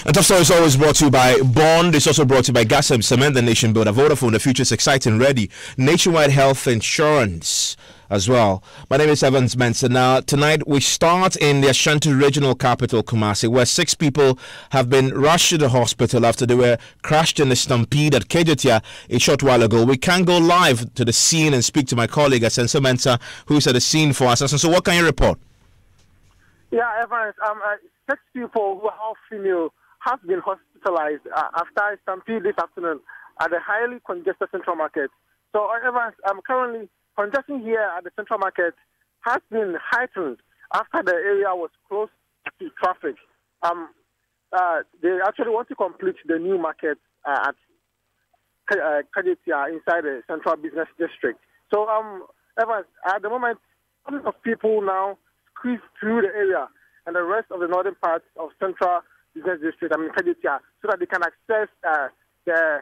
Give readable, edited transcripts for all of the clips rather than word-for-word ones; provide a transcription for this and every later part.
And Top Story is always brought to you by Bond. It's also brought to you by Gas and Cement, the Nation Builder, Vodafone. The future is exciting, ready. Nationwide Health Insurance as well. My name is Evans Mensah. Now, tonight we start in the Ashanti regional capital, Kumasi, where 6 people have been rushed to the hospital after they were crashed in a stampede at Kejetia a short while ago. We can go live to the scene and speak to my colleague, Asenso Mensah, who's at the scene for us. So what can you report? Yeah, Evans, 6 people who are all female have been hospitalized after a stampede this afternoon at the highly congested Central Market. So, Evans, currently congestion here at the Central Market has been heightened after the area was closed to traffic. They actually want to complete the new market at Kajetia inside the Central Business District. So, Evans, at the moment, hundreds of people now squeeze through the area and the rest of the northern parts of Central Business District, Kajetia, so that they can access the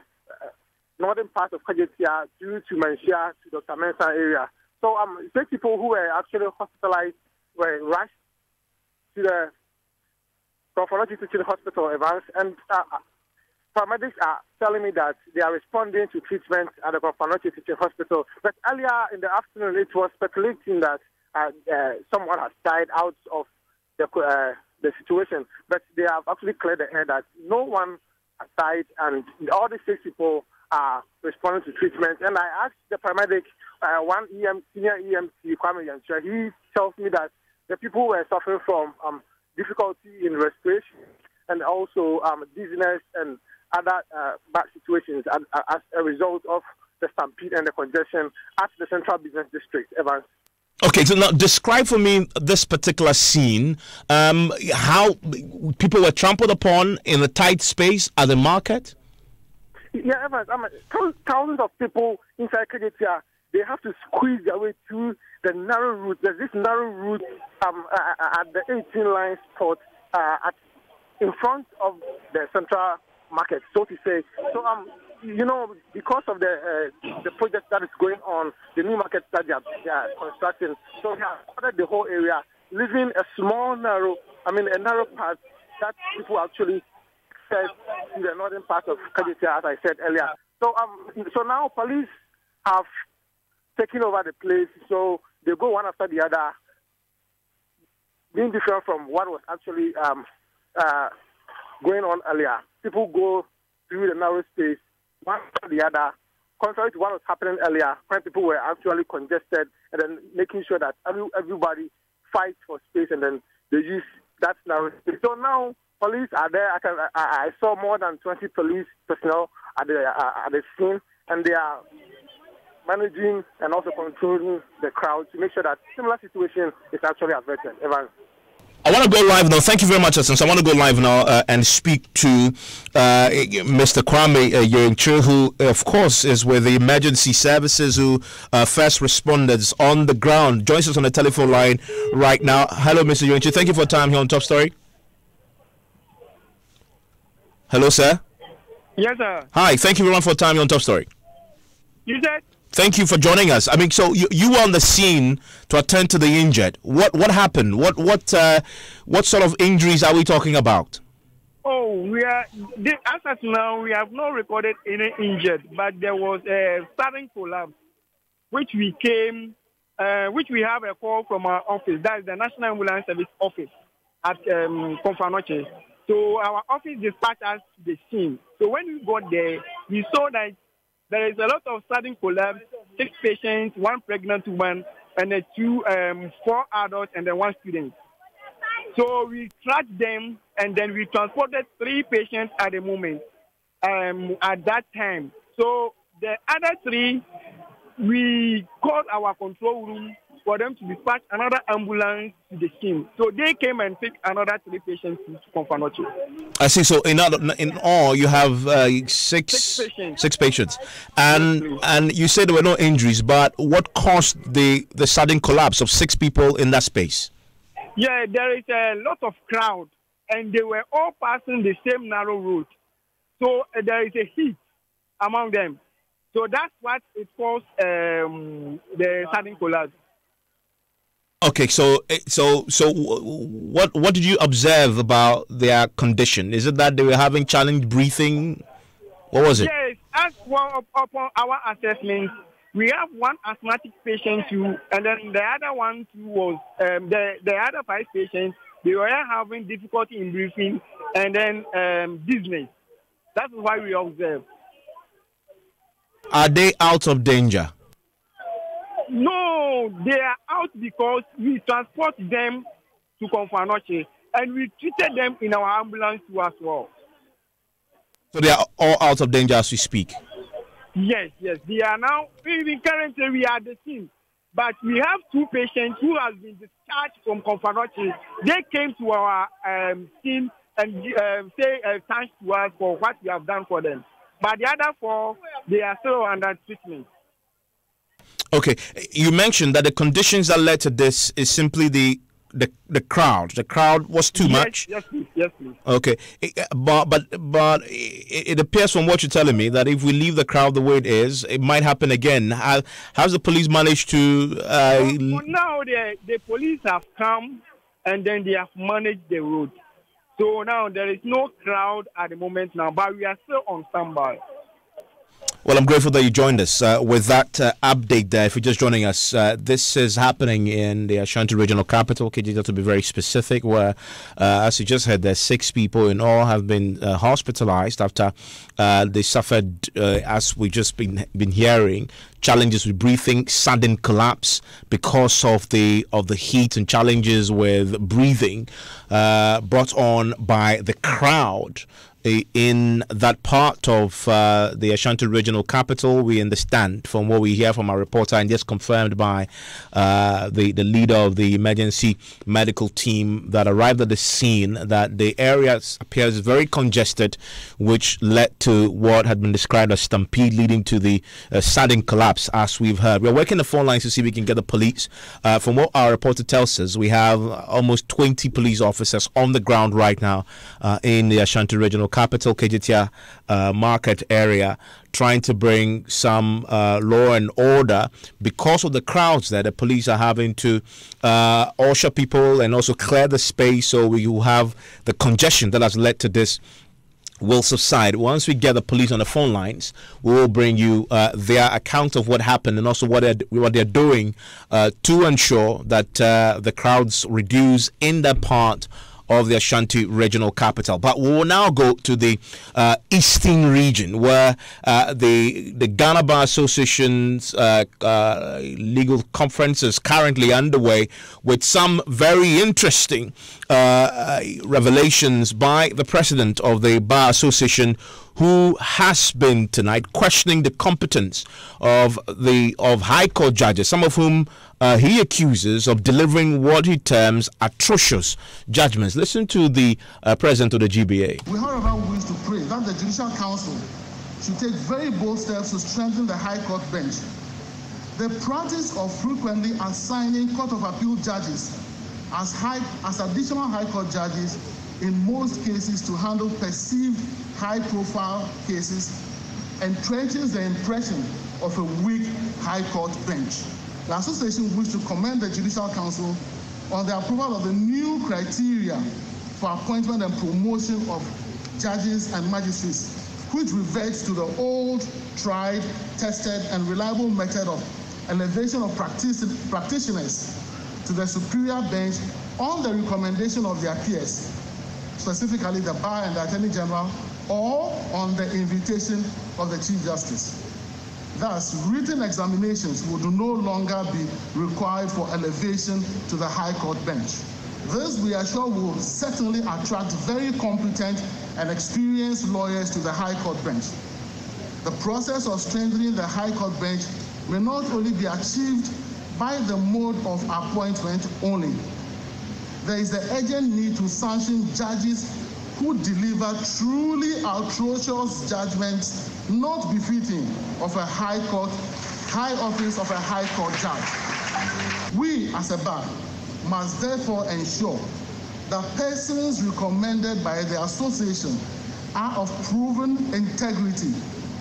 northern part of Kajetia due to Manshia to Dr. Mensah area. So 6 people who were actually hospitalized were rushed to the Konfo Teaching Hospital, Evans, and paramedics are telling me that they are responding to treatment at the Konfo Teaching Hospital. But earlier in the afternoon, it was speculating that someone has died out of the situation, but they have actually cleared the air that no one has died, and all the 6 people are responding to treatment. And I asked the paramedic, one senior EMT, Kwame Yansha, he tells me that the people were suffering from difficulty in respiration and also dizziness and other bad situations as a result of the stampede and the congestion at the Central Business District, Evans. Okay, so now describe for me this particular scene, how people were trampled upon in a tight space at the market? Yeah, Evans, thousands of people inside Kajetia, they have to squeeze their way through the narrow route. There's this narrow route at the 18 line spot in front of the Central Market, so to say. So, because of the project that is going on, the new market that they are constructing, so they have covered the whole area, leaving a narrow part that people actually access in the northern part of Kajetia, as I said earlier. So now police have taken over the place, so they go one after the other, being different from what was actually going on earlier. People go through the narrow space, one after the other, contrary to what was happening earlier, when people were actually congested, and then making sure that everybody fights for space, and then they use that narrow space. So now police are there. I saw more than 20 police personnel at the scene, and they are managing and also controlling the crowd to make sure that similar situation is actually averted. Evans. I want to go live now. Thank you very much, Asenso. I want to go live now and speak to Mr. Kwame Yansha, who, of course, is with the emergency services, who first responders on the ground. Joins us on the telephone line right now. Hello, Mr. Yansha. Thank you for your time here on Top Story. Hello, sir. Yes, sir. Hi. Thank you very much for your time here on Top Story. You said? Thank you for joining us. I mean, so you were on the scene to attend to the injured. What happened? What sort of injuries are we talking about? Oh, as of now, we have not recorded any injured, but there was a sudden collapse, which we have a call from our office. That is the National Ambulance Service office at Konfo. So our office dispatched us to the scene. So when we got there, we saw that there is a lot of sudden collapse, 6 patients, 1 pregnant woman, and 4 adults, and then 1 student. So we tracked them, and then we transported 3 patients at the moment at that time. So the other 3, we called our control room for them to dispatch another ambulance to the scene. So they came and picked another 3 patients to Konfo. I see. So in all, you have 6 patients. And you said there were no injuries, but what caused the sudden collapse of 6 people in that space? Yeah, there is a lot of crowd, and they were all passing the same narrow road. So there is a heat among them. So that's what it caused the sudden collapse. Okay, so what did you observe about their condition? Is it that they were having challenge breathing? What was it? Yes, as well upon our assessment, we have one asthmatic patient too, and then the other one too was the other 5 patients. They were having difficulty in breathing and then dizziness. That's why we observe. Are they out of danger? No, they are out because we transport them to Konfanoche and we treated them in our ambulance too as well. So they are all out of danger as we speak? Yes, they are now. Even currently we are at the scene. But we have 2 patients who have been discharged from Konfanoche. They came to our scene and say thanks to us for what we have done for them. But the other 4, they are still under treatment. Okay, you mentioned that the conditions that led to this is simply the crowd. The crowd was too much. Yes, please. Okay, but it appears from what you're telling me that if we leave the crowd the way it is, it might happen again. How's the police managed to? Now the police have come and then they have managed the road. So now there is no crowd at the moment now, but we are still on standby. Well, I'm grateful that you joined us with that update there. If you're just joining us, this is happening in the Ashanti Regional Capital, KG, to be very specific, where, as you just heard, there's 6 people in all have been hospitalized after they suffered, as we just been hearing, challenges with breathing, sudden collapse because of the heat and challenges with breathing brought on by the crowd in that part of the Ashanti Regional Capital. We understand from what we hear from our reporter and just confirmed by the leader of the emergency medical team that arrived at the scene that the area appears very congested, which led to what had been described as stampede, leading to the sudden collapse, as we've heard. We're working the phone lines to see if we can get the police. From what our reporter tells us, we have almost 20 police officers on the ground right now in the Ashanti Regional Capital, Kejetia market area, trying to bring some law and order because of the crowds there. The police are having to usher people and also clear the space so we will have the congestion that has led to this will subside. Once we get the police on the phone lines, we will bring you their account of what happened and also what they're doing to ensure that the crowds reduce in that part of the Ashanti Regional Capital. But we will now go to the eastern region, where the Ghana Bar Association's legal conference is currently underway with some very interesting revelations by the president of the Bar Association, who has been tonight questioning the competence of High Court judges, some of whom he accuses of delivering what he terms atrocious judgments. Listen to the president of the GBA. We, however, wish to pray that the Judicial Council should take very bold steps to strengthen the High Court bench. The practice of frequently assigning Court of Appeal judges as additional High Court judges in most cases to handle perceived high-profile cases entrenches the impression of a weak High Court bench. The association wishes to commend the Judicial Council on the approval of the new criteria for appointment and promotion of judges and magistrates, which reverts to the old, tried, tested, and reliable method of elevation of practitioners to the superior bench on the recommendation of their peers, specifically the Bar and the Attorney General, or on the invitation of the Chief Justice. Thus, written examinations would no longer be required for elevation to the High Court bench. This, we are sure, will certainly attract very competent and experienced lawyers to the High Court bench. The process of strengthening the High Court bench may not only be achieved by the mode of appointment only. There is the urgent need to sanction judges who deliver truly atrocious judgments not befitting of a high office of a High Court judge. We, as a bar, must therefore ensure that persons recommended by the association are of proven integrity,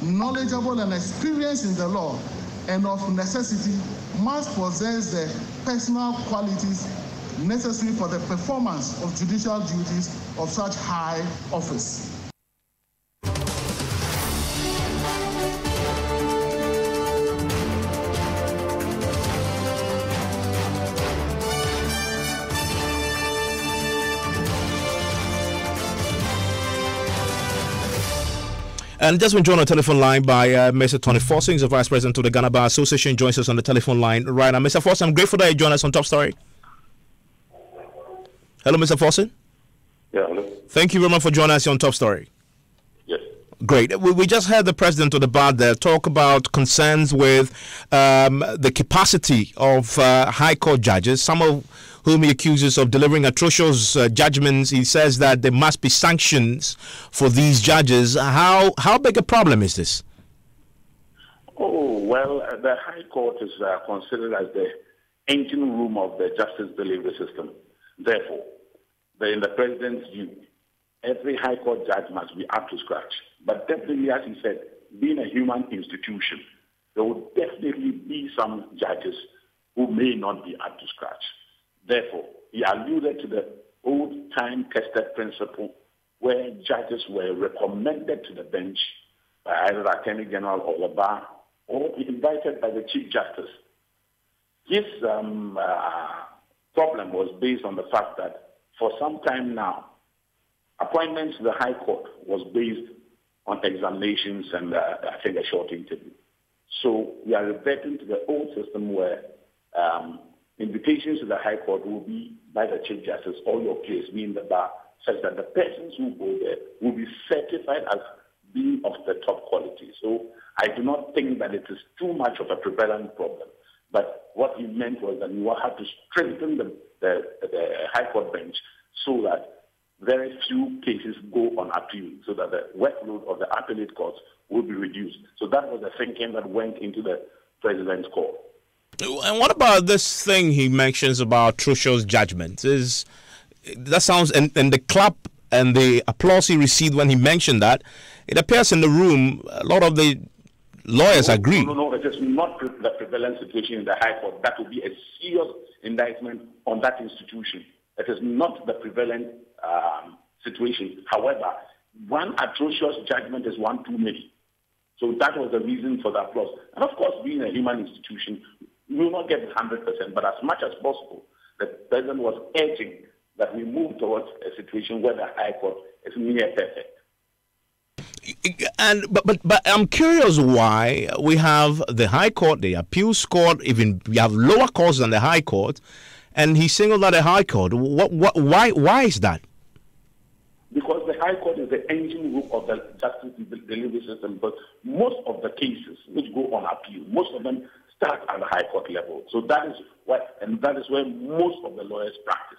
knowledgeable and experienced in the law, and of necessity must possess the personal qualities necessary for the performance of judicial duties of such high office. And just been joined on the telephone line by Mr. Tony Forsing, the Vice President of the Ghana Bar Association, joins us on the telephone line right now. Mr. Forsing, I'm grateful that you joined us on Top Story. Hello, Mr. Forsing. Yeah, hello. Thank you very much for joining us on Top Story. Yes. Great. We just heard the President of the Bar there talk about concerns with the capacity of High Court judges, some of whom he accuses of delivering atrocious judgments. He says that there must be sanctions for these judges. How big a problem is this? Oh, well, the High Court is considered as the engine room of the justice delivery system. Therefore, in the President's view, every High Court judge must be up to scratch. But definitely, as he said, being a human institution, there will definitely be some judges who may not be up to scratch. Therefore, he alluded to the old-time tested principle where judges were recommended to the bench by either the Attorney General or the Bar, or invited by the Chief Justice. His problem was based on the fact that for some time now, appointments to the High Court was based on examinations and I think a short interview. So we are reverting to the old system where invitations to the High Court will be by the Chief Justice or your case, being the Bar, such that the persons who go there will be certified as being of the top quality. So I do not think that it is too much of a prevalent problem. But what he meant was that you will have to strengthen the High Court bench so that very few cases go on appeal, so that the workload of the appellate courts will be reduced. So that was the thinking that went into the President's call. And what about this thing he mentions about atrocious judgments? That sounds, and the clap and the applause he received when he mentioned that, it appears in the room a lot of the lawyers agree. No, it is not the prevalent situation in the High Court. That would be a serious indictment on that institution. It is not the prevalent situation. However, one atrocious judgment is one too many. So that was the reason for the applause. And of course, being a human institution, we will not get 100%, but as much as possible, the President was urging that we move towards a situation where the High Court is near perfect. And but I'm curious why we have the High Court, the Appeals Court, even we have lower courts than the High Court, and he singled out the High Court. Why is that? Because the High Court is the engine room of the justice delivery system. But most of the cases which go on appeal, most of them start at the High Court level. So that is where most of the lawyers practice.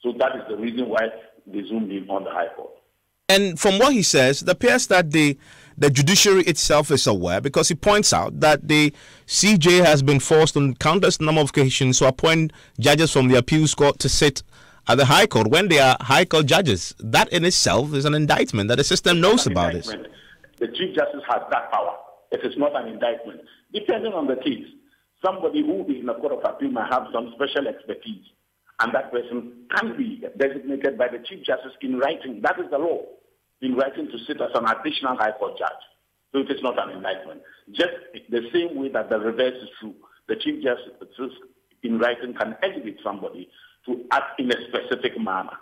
So that is the reason why they zoomed in on the High Court. And from what he says, it appears that the judiciary itself is aware, because he points out that the CJ has been forced on countless number of occasions to appoint judges from the Appeals Court to sit at the High Court when they are High Court judges. That in itself is an indictment that the system knows about this. The Chief Justice has that power. It is not an indictment. Depending on the case, somebody who is in the Court of Appeal might have some special expertise, and that person can be designated by the Chief Justice in writing. That is the law, in writing to sit as an additional High Court judge. So it is not an indictment. Just the same way that the reverse is true. The Chief Justice in writing can educate somebody to act in a specific manner.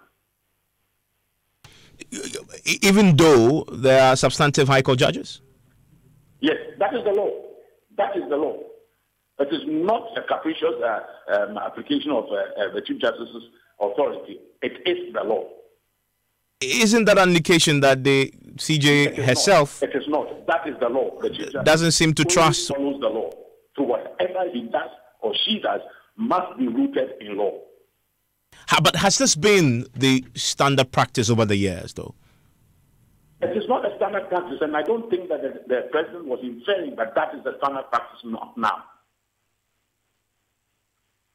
Even though there are substantive High Court judges? Yes, that is the law. That is the law. It is not a capricious application of the Chief Justice's authority. It is the law. Isn't that an indication that the CJ herself... It is not. That is the law. The Chief Justice doesn't seem to trust... follows the law. So whatever he does or she does must be rooted in law. But has this been the standard practice over the years, though? It is not a standard practice, and I don't think that the President was inferring that that is the standard practice now.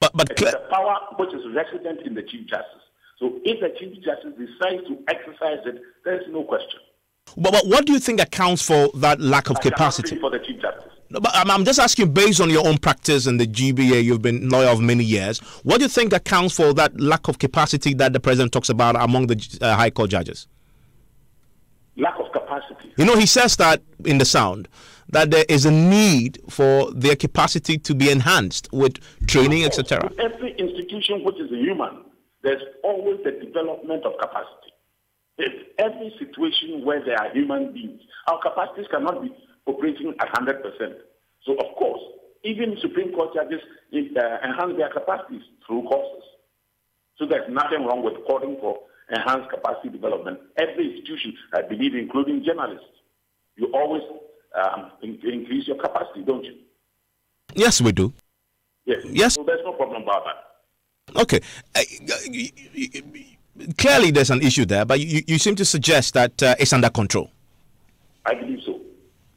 But it is the power which is resident in the Chief Justice. So if the Chief Justice decides to exercise it, there is no question. But what do you think accounts for that lack of capacity? For the Chief Justice. No, but I'm just asking, based on your own practice in the GBA, you've been lawyer of many years. What do you think accounts for that lack of capacity that the president talks about among the High Court judges? Lack of capacity. You know, he says that in the sound, that there is a need for their capacity to be enhanced with training, etc. Every institution which is a human, there's always the development of capacity. It's every situation where there are human beings. Our capacities cannot be operating at 100%. So, of course, even Supreme Court judges enhance their capacities through courses. So there's nothing wrong with calling for enhanced capacity development. Every institution, I believe, including journalists, you always increase your capacity, don't you? Yes, we do. Yes. So there's no problem about that. Okay. Clearly, there's an issue there, but you seem to suggest that it's under control. I believe so.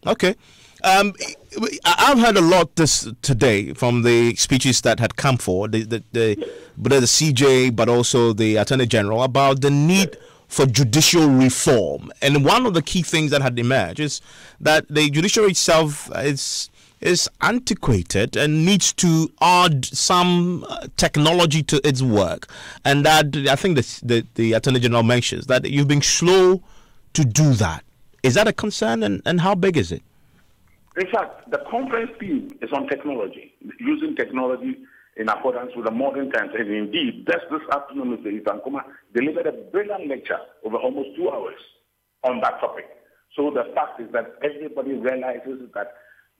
Okay. I've heard a lot this today from the speeches that had come forward, the CJ, but also the Attorney General, about the need for judicial reform. And one of the key things that had emerged is that the judiciary itself is antiquated and needs to add some technology to its work. And that, I think the Attorney General mentions that you've been slow to do that. Is that a concern, and how big is it? In fact, the conference theme is on technology, using technology in accordance with the modern times. And indeed, just this afternoon, Mr. Itankuma delivered a brilliant lecture over almost 2 hours on that topic. So the fact is that everybody realizes that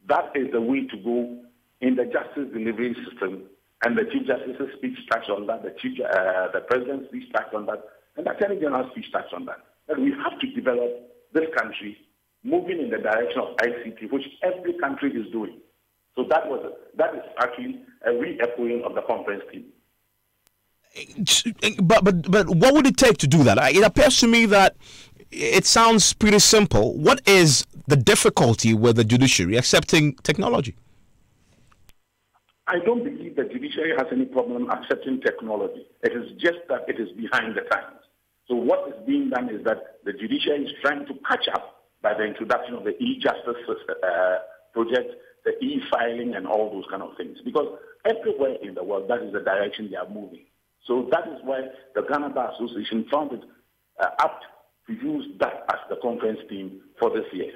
that is the way to go in the justice delivery system. And the Chief Justice's speech touched on that, the President's speech touched on that, and the Attorney General's speech touched on that. That we have to develop this country moving in the direction of ICT, which every country is doing. So that is actually a re-echoing of the conference theme. But what would it take to do that? It appears to me that it sounds pretty simple. What is the difficulty with the judiciary accepting technology? I don't believe the judiciary has any problem accepting technology. It is just that it is behind the times. So what is being done is that the judiciary is trying to catch up by the introduction of the e-justice project, the e-filing, and all those kind of things. Because everywhere in the world, that is the direction they are moving. So that is why the Ghana Bar Association found it apt to use that as the conference theme for this year.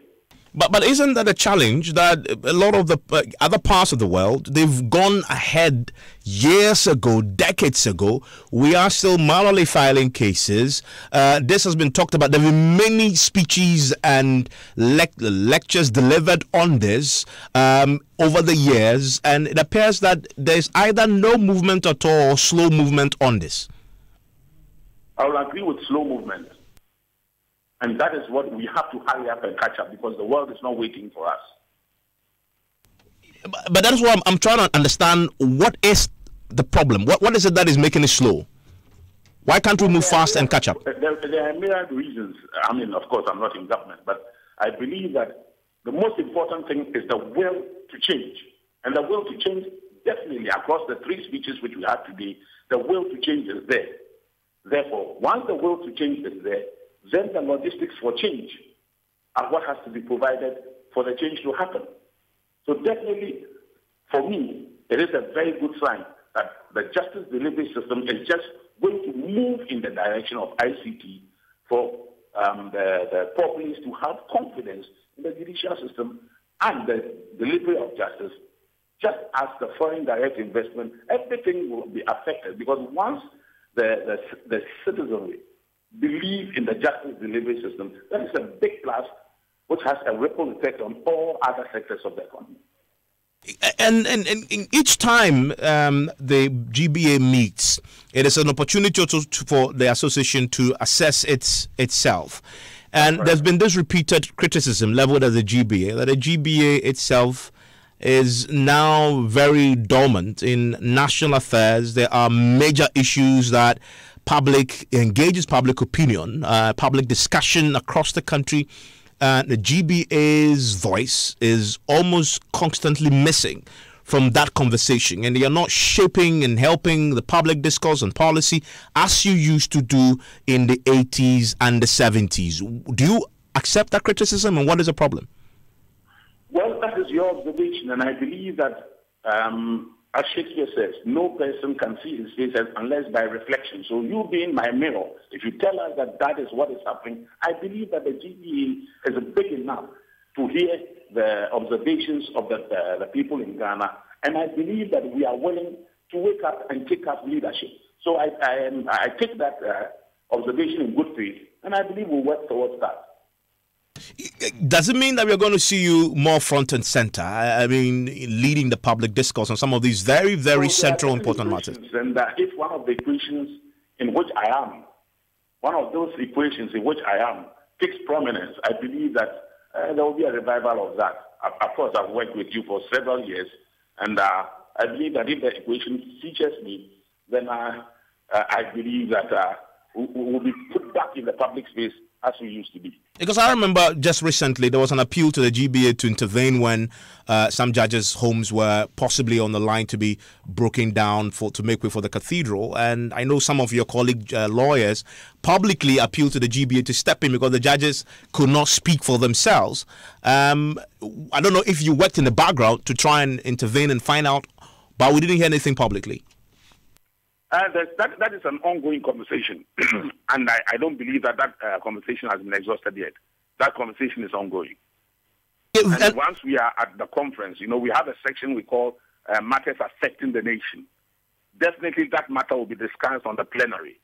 But isn't that a challenge that a lot of the other parts of the world, they've gone ahead years ago, decades ago? We are still manually filing cases. This has been talked about. There have been many speeches and lectures delivered on this over the years, and it appears that there's either no movement at all or slow movement on this. I will agree with slow movement. And that is what we have to hurry up and catch up, because the world is not waiting for us. But that's why I'm trying to understand, what is the problem? What is it that is making it slow? Why can't we move fast and catch up? There are myriad reasons. I mean, of course, I'm not in government, but I believe that the most important thing is the will to change. And the will to change, definitely, across the 3 speeches which we had today, the will to change is there. Therefore, once the will to change is there, then the logistics for change are what has to be provided for the change to happen. So definitely, for me, it is a very good sign that the justice delivery system is just going to move in the direction of ICT for the populace to have confidence in the judicial system and the delivery of justice. Just as the foreign direct investment, everything will be affected, because once the citizenry believe in the justice delivery system, that is a big plus which has a ripple effect on all other sectors of the economy. And each time the GBA meets, it is an opportunity for the association to assess itself. And there's been this repeated criticism leveled at the GBA, that the GBA itself is now very dormant in national affairs. There are major issues that engages public opinion, public discussion across the country. The GBA's voice is almost constantly missing from that conversation, and they are not shaping and helping the public discourse and policy as you used to do in the 80s and the 70s. Do you accept that criticism, and what is the problem? Well, that is your observation. observation, and I believe that, as Shakespeare says, no person can see his face unless by reflection. So you being my mirror, if you tell us that that is what is happening, I believe that the GBA is big enough to hear the observations of the people in Ghana, and I believe that we are willing to wake up and take up leadership. So I take that observation in good faith, and I believe we'll work towards that. Does it mean that we're going to see you more front and center? I mean, leading the public discourse on some of these very, very central, important matters. And if one of the equations in which I am, one of those equations in which I am, takes prominence, I believe that there will be a revival of that. Of course, I've worked with you for several years, and I believe that if the equation features me, then I believe that we will be put back in the public space as we used to be. Because I remember just recently there was an appeal to the GBA to intervene when some judges' homes were possibly on the line to be broken down to make way for the cathedral. And I know some of your colleague lawyers publicly appealed to the GBA to step in because the judges could not speak for themselves. I don't know if you worked in the background to try and intervene and find out, but we didn't hear anything publicly. That is an ongoing conversation, and I don't believe that conversation has been exhausted yet. That conversation is ongoing. And once we are at the conference, we have a section we call matters affecting the nation. Definitely that matter will be discussed on the plenary.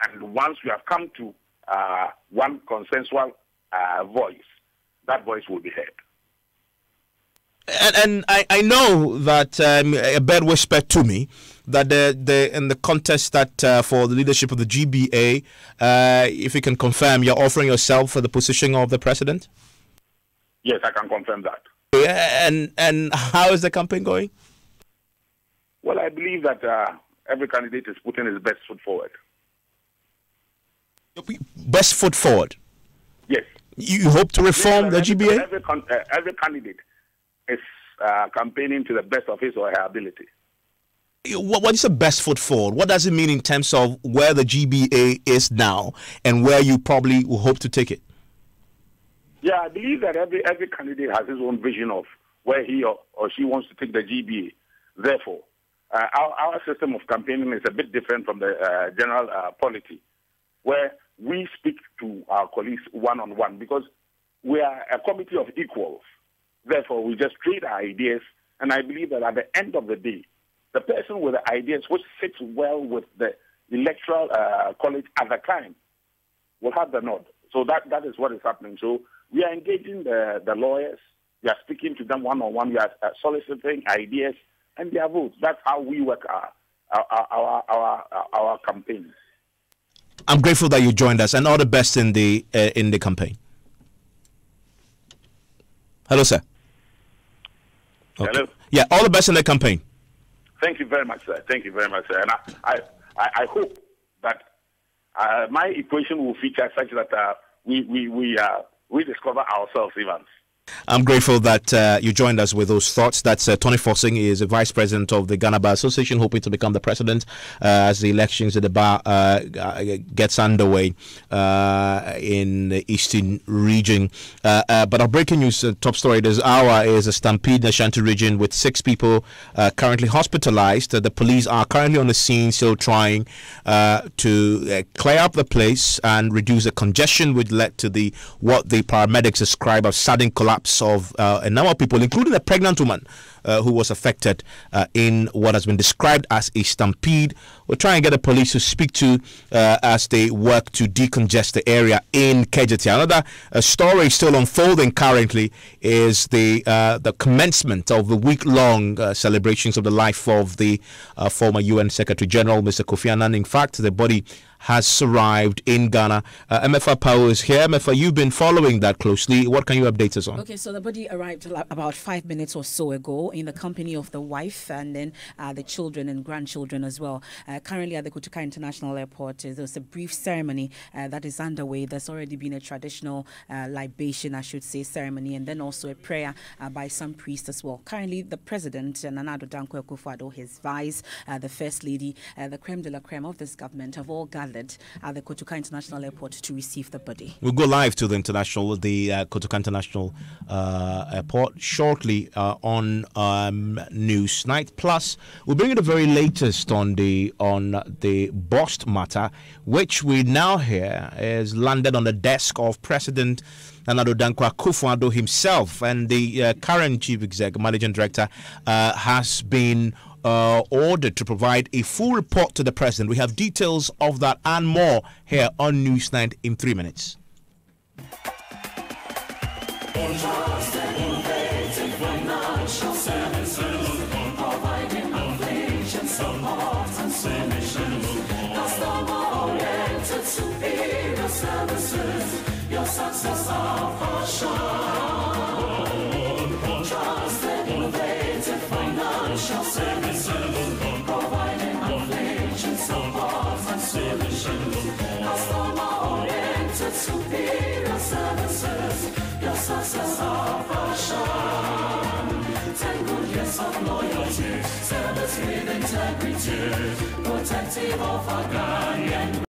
And once we have come to one consensual voice, that voice will be heard. And I know that a bird whispered to me that in the contest that for the leadership of the GBA, if you can confirm, you're offering yourself for the position of the president? Yes, I can confirm that. And how is the campaign going? Well, I believe that every candidate is putting his best foot forward. Best foot forward? Yes. You hope to reform the GBA? Every candidate is campaigning to the best of his or her ability. What is the best foot forward? What does it mean in terms of where the GBA is now and where you probably will hope to take it? Yeah, I believe that every candidate has his own vision of where he or she wants to take the GBA. Therefore, our system of campaigning is a bit different from the general polity, where we speak to our colleagues one-on-one because we are a committee of equals. Therefore, we just trade our ideas, and I believe that at the end of the day, the person with the ideas which fits well with the electoral college at the time will have the nod. So that is what is happening. So we are engaging the lawyers. We are speaking to them one-on-one. We are soliciting ideas and their votes. That's how we work our campaign. I'm grateful that you joined us, and all the best in the campaign. Hello, sir. Okay. Hello. Yeah, all the best in the campaign. Thank you very much, sir. Thank you very much, sir. And I hope that my equation will feature such that we discover ourselves even. I'm grateful that you joined us with those thoughts. That's Tony Forsing. He is the vice president of the Ghana Bar Association, hoping to become the president as the elections at the bar gets underway in the eastern region. But our breaking news top story this hour is a stampede in the Ashanti region with 6 people currently hospitalized. The police are currently on the scene, still trying to clear up the place and reduce the congestion, which led to what the paramedics describe as sudden collapse of a number of people, including a pregnant woman who was affected in what has been described as a stampede. We'll try and get the police to speak to as they work to decongest the area in Kejeti. Another story still unfolding currently is the commencement of the week-long celebrations of the life of the former UN Secretary General, Mr. Kofi Annan. In fact, the body has arrived in Ghana. MFA Power is here. MFA, you've been following that closely. What can you update us on? Okay, so the body arrived about 5 minutes or so ago in the company of the wife and then the children and grandchildren as well. Currently at the Kotoka International Airport, there's a brief ceremony that is underway. There's already been a traditional libation, I should say, ceremony, and then also a prayer by some priests as well. Currently, the President, Nana Addo Dankwa Akufo-Addo, his vice, the First Lady, the creme de la creme of this government have all gathered at the Kotoka International Airport to receive the body. We'll go live to the Kotoka International Airport shortly on Newsnight. Plus, we'll bring you the very latest on the Bost matter, which we now hear is landed on the desk of President Nana Addo Dankwa Akufo-Addo himself, and the current chief executive managing director has been ordered to provide a full report to the president. We have details of that and more here on Newsnight in 3 minutes. Your success of assured. Trusted, innovative financial services, providing inflation support and solutions. Customer-oriented superior services. Your success of assured. 10 good years of loyalty, service with integrity, protective of our Ghanaian.